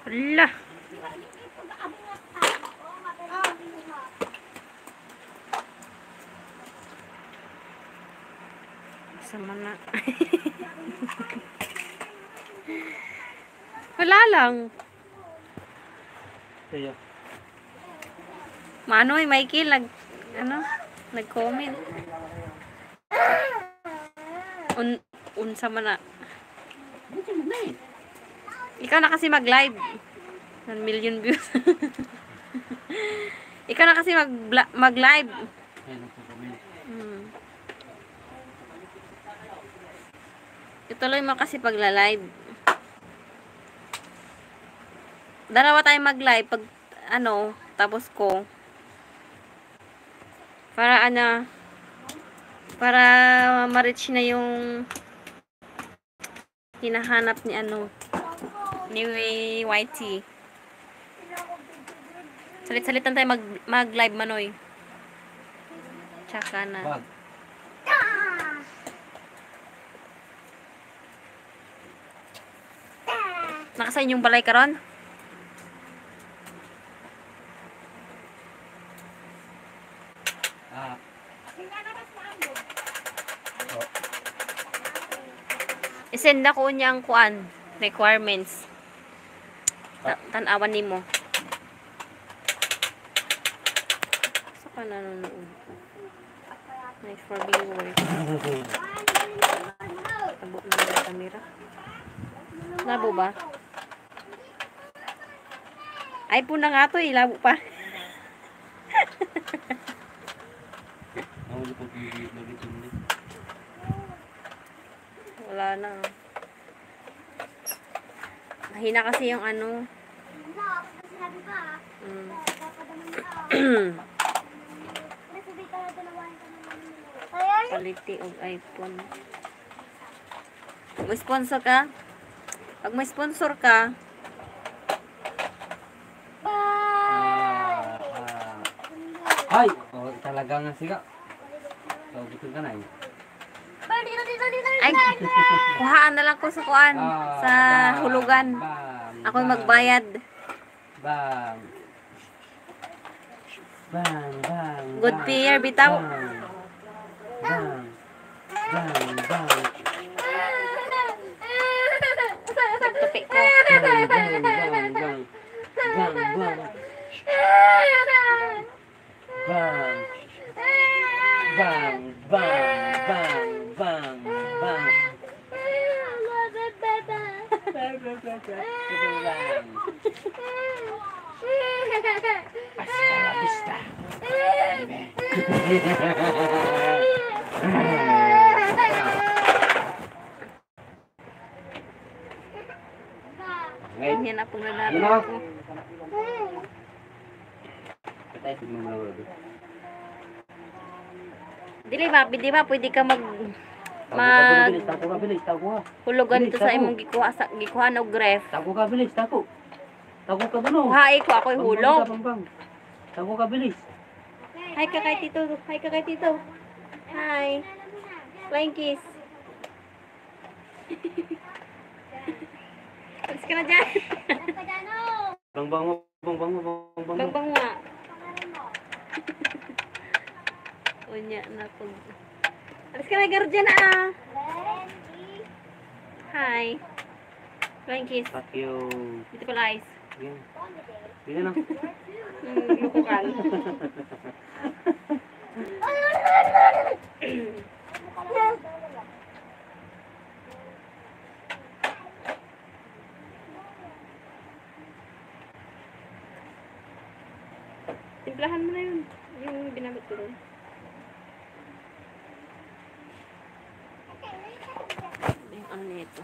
Hala. Sama na. Wala lang. Kaya. Manoy, Michael, nag-comment. Unsa man na. Ikaw na kasi mag-live. 1 million views. Ikaw na kasi mag-live. Ituloy mo kasi pagla-live. Dalawa tayo mag-live pag tapos ko. Para para ma-reach na yung hinahanap ni ni YT. Salit-salitan tayo mag-live, Manoy. Tsaka na. Nakasain yung balay karon? Isend na ko niya ang requirements. Tanawan nimo. Saka nanonood. Next for viewers. Tabo na yung camera. Labo ba? iPhone na nga to eh. Labo pa. Wala na. Mahina kasi yung quality of iPhone. Pag may sponsor ka, ay! Oh, talaga nga siga. So, gusto ka na eh. ay, kuhaan na lang ko sa sa hulugan. Ako magbayad. Bang. Bang, bang. Good pair, bitaw. Bang. Bang, bang. Tupik ko. Bang, bang, bang, bang. Bang, bang. Bang. Bang, bang, bang, bang, bang. Hasta la vista. Ganyan na pong lalaro ko. Di ba pwede ka hulugan dito sa imong gikuha og ref. Tago ka bilis, tago. Tago ka duno. Kuhaay ko ako'y hulog. Tago ka bilis. Hi ka kay Tito. Hi ka kay Tito. Hi. Flying kiss. Alis ka na dyan. Bang bang mo. Bang nga. Unya na pag. Alis ka na guardian na Hi. Flying kiss. Fuck you. Beautiful eyes. Yan. Yan na. Lukukan. Timplahan mo na yun. Yung binabot ko doon. Ano nito?